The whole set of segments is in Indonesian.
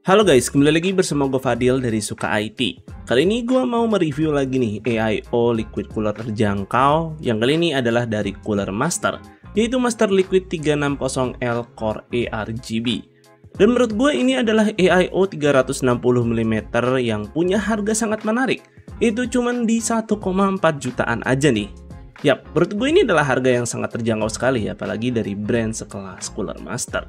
Halo guys, kembali lagi bersama gue Fadil dari Suka IT. Kali ini gue mau mereview lagi nih AIO liquid cooler terjangkau. Yang kali ini adalah dari Cooler Master, yaitu Master Liquid 360L Core ARGB. Dan menurut gue ini adalah AIO 360mm yang punya harga sangat menarik. Itu cuman di 1,4 jutaan aja nih. Yap, menurut gue ini adalah harga yang sangat terjangkau sekali ya, apalagi dari brand sekelas Cooler Master.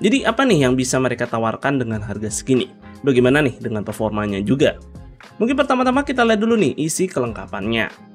Jadi apa nih yang bisa mereka tawarkan dengan harga segini? Bagaimana nih dengan performanya juga? Mungkin pertama-tama kita lihat dulu nih isi kelengkapannya.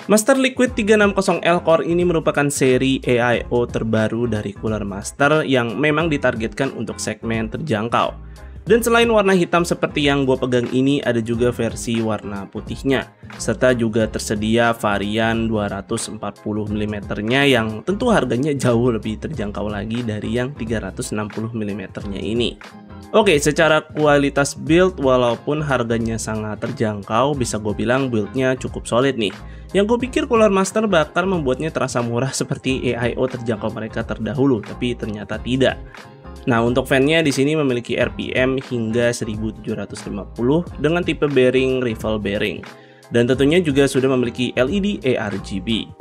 Master Liquid 360L Core ini merupakan seri AIO terbaru dari Cooler Master yang memang ditargetkan untuk segmen terjangkau. Dan selain warna hitam seperti yang gue pegang ini, ada juga versi warna putihnya. Serta juga tersedia varian 240mm-nya yang tentu harganya jauh lebih terjangkau lagi dari yang 360mm-nya ini. Oke, secara kualitas build walaupun harganya sangat terjangkau, bisa gue bilang buildnya cukup solid nih. Yang gue pikir Cooler Master bakal membuatnya terasa murah seperti AIO terjangkau mereka terdahulu, tapi ternyata tidak. Nah, untuk fan-nya di sini memiliki RPM hingga 1750 dengan tipe bearing rival bearing. Dan tentunya juga sudah memiliki LED ARGB.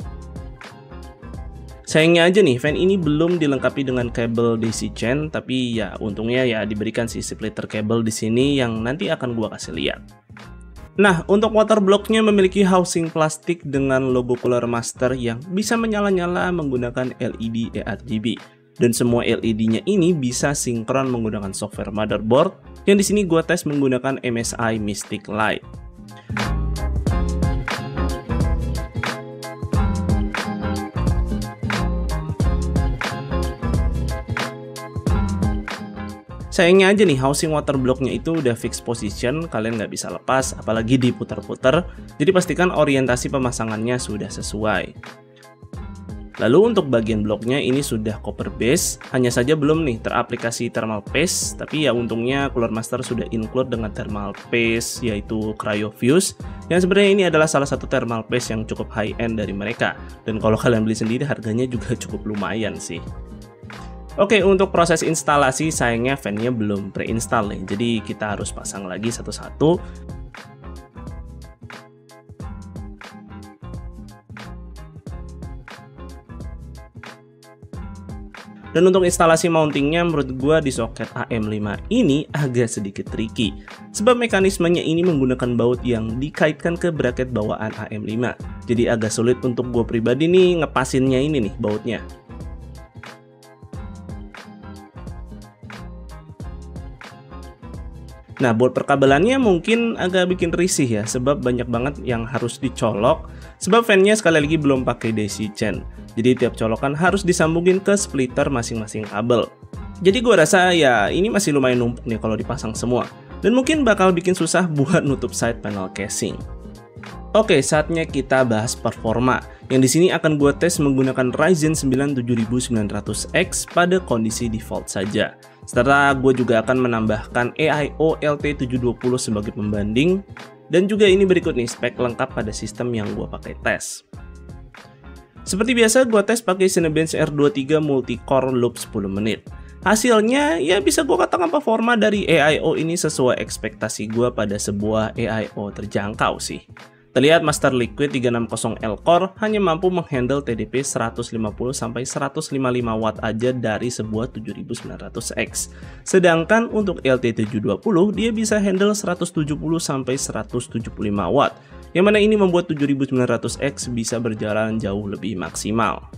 Sayangnya aja nih, fan ini belum dilengkapi dengan kabel DC chain, tapi ya untungnya ya diberikan si splitter kabel di sini yang nanti akan gua kasih lihat. Nah, untuk water blocknya memiliki housing plastik dengan logo Cooler Master yang bisa menyala-nyala menggunakan LED ARGB. Dan semua LED-nya ini bisa sinkron menggunakan software motherboard yang di sini gua tes menggunakan MSI Mystic Light. Sayangnya aja nih, housing water blocknya itu udah fix position, kalian nggak bisa lepas, apalagi diputar-putar, jadi pastikan orientasi pemasangannya sudah sesuai. Lalu untuk bagian bloknya ini sudah copper base, hanya saja belum nih teraplikasi thermal paste, tapi ya untungnya Cooler Master sudah include dengan thermal paste yaitu CryoFuse, yang sebenarnya ini adalah salah satu thermal paste yang cukup high end dari mereka, dan kalau kalian beli sendiri harganya juga cukup lumayan sih. Oke, untuk proses instalasi sayangnya fan-nya belum pre-install nih, jadi kita harus pasang lagi satu-satu. Dan untuk instalasi mountingnya menurut gua di soket AM5 ini agak sedikit tricky, sebab mekanismenya ini menggunakan baut yang dikaitkan ke bracket bawaan AM5. Jadi agak sulit untuk gua pribadi nih ngepasinnya ini nih bautnya. Nah, buat perkabelannya mungkin agak bikin risih ya, sebab banyak banget yang harus dicolok, sebab fan-nya sekali lagi belum pakai DC chain. Jadi tiap colokan harus disambungin ke splitter masing-masing kabel. Jadi gua rasa ya ini masih lumayan numpuk nih kalau dipasang semua, dan mungkin bakal bikin susah buat nutup side panel casing. Oke, saatnya kita bahas performa. Yang di sini akan gue tes menggunakan Ryzen 9 7900X pada kondisi default saja. Serta gue juga akan menambahkan AIO LT720 sebagai pembanding. Dan juga ini berikut nih spek lengkap pada sistem yang gue pakai tes. Seperti biasa gue tes pakai Cinebench R23 multi-core loop 10 menit. Hasilnya ya bisa gue katakan performa dari AIO ini sesuai ekspektasi gue pada sebuah AIO terjangkau sih. Terlihat Master Liquid 360L Core hanya mampu menghandle TDP 150-155 watt aja dari sebuah 7900X. Sedangkan untuk LT720 dia bisa handle 170-175 watt. Yang mana ini membuat 7900X bisa berjalan jauh lebih maksimal.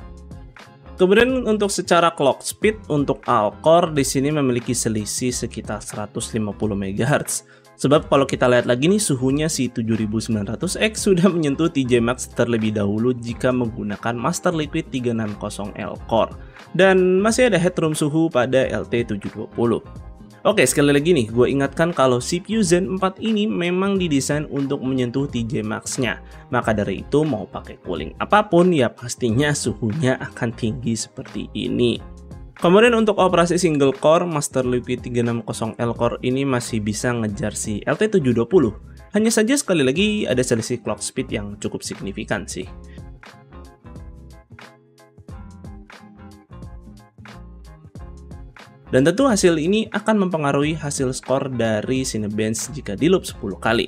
Kemudian untuk secara clock speed untuk Alcore di sini memiliki selisih sekitar 150 MHz. Sebab kalau kita lihat lagi nih, suhunya si 7900X sudah menyentuh TJ Max terlebih dahulu jika menggunakan Master Liquid 360L Core. Dan masih ada headroom suhu pada LT720. Oke, sekali lagi nih, gue ingatkan kalau CPU Zen 4 ini memang didesain untuk menyentuh TJ Max-nya. Maka dari itu mau pakai cooling apapun ya pastinya suhunya akan tinggi seperti ini. Kemudian untuk operasi single core, Master Liquid 360L Core ini masih bisa ngejar si LT720. Hanya saja sekali lagi ada selisih clock speed yang cukup signifikan sih. Dan tentu hasil ini akan mempengaruhi hasil skor dari Cinebench jika di loop 10 kali.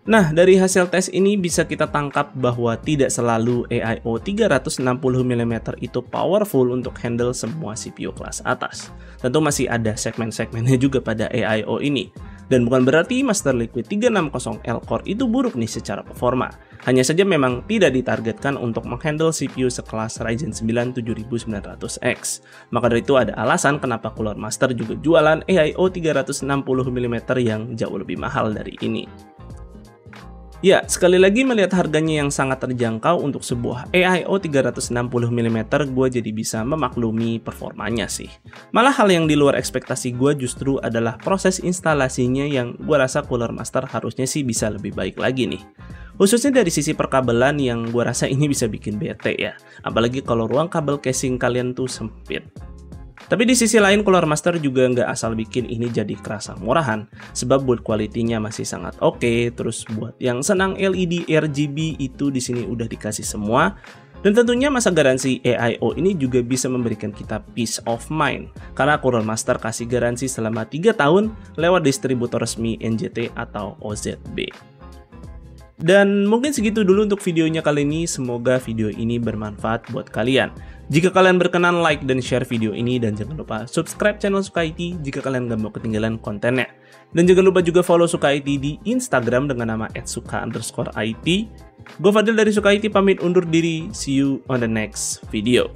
Nah, dari hasil tes ini bisa kita tangkap bahwa tidak selalu AIO 360mm itu powerful untuk handle semua CPU kelas atas. Tentu masih ada segmen-segmennya juga pada AIO ini. Dan bukan berarti Master Liquid 360L Core itu buruk nih secara performa. Hanya saja memang tidak ditargetkan untuk menghandle CPU sekelas Ryzen 9 7900X. Maka dari itu ada alasan kenapa Cooler Master juga jualan AIO 360mm yang jauh lebih mahal dari ini. Ya, sekali lagi melihat harganya yang sangat terjangkau untuk sebuah AIO 360mm, gue jadi bisa memaklumi performanya sih. Malah hal yang di luar ekspektasi gue justru adalah proses instalasinya yang gue rasa Cooler Master harusnya sih bisa lebih baik lagi nih. Khususnya dari sisi perkabelan yang gue rasa ini bisa bikin bete ya. Apalagi kalau ruang kabel casing kalian tuh sempit. Tapi di sisi lain Cooler Master juga nggak asal bikin ini jadi kerasa murahan, sebab build quality-nya masih sangat oke. Terus buat yang senang LED RGB itu di sini udah dikasih semua. Dan tentunya masa garansi AIO ini juga bisa memberikan kita peace of mind, karena Cooler Master kasih garansi selama 3 tahun lewat distributor resmi NJT atau OZB. Dan mungkin segitu dulu untuk videonya kali ini, semoga video ini bermanfaat buat kalian. Jika kalian berkenan, like dan share video ini, dan jangan lupa subscribe channel Suka IT jika kalian gak mau ketinggalan kontennya. Dan jangan lupa juga follow Suka IT di Instagram dengan nama @suka_IT. Gue Fadil dari Suka IT pamit undur diri, see you on the next video.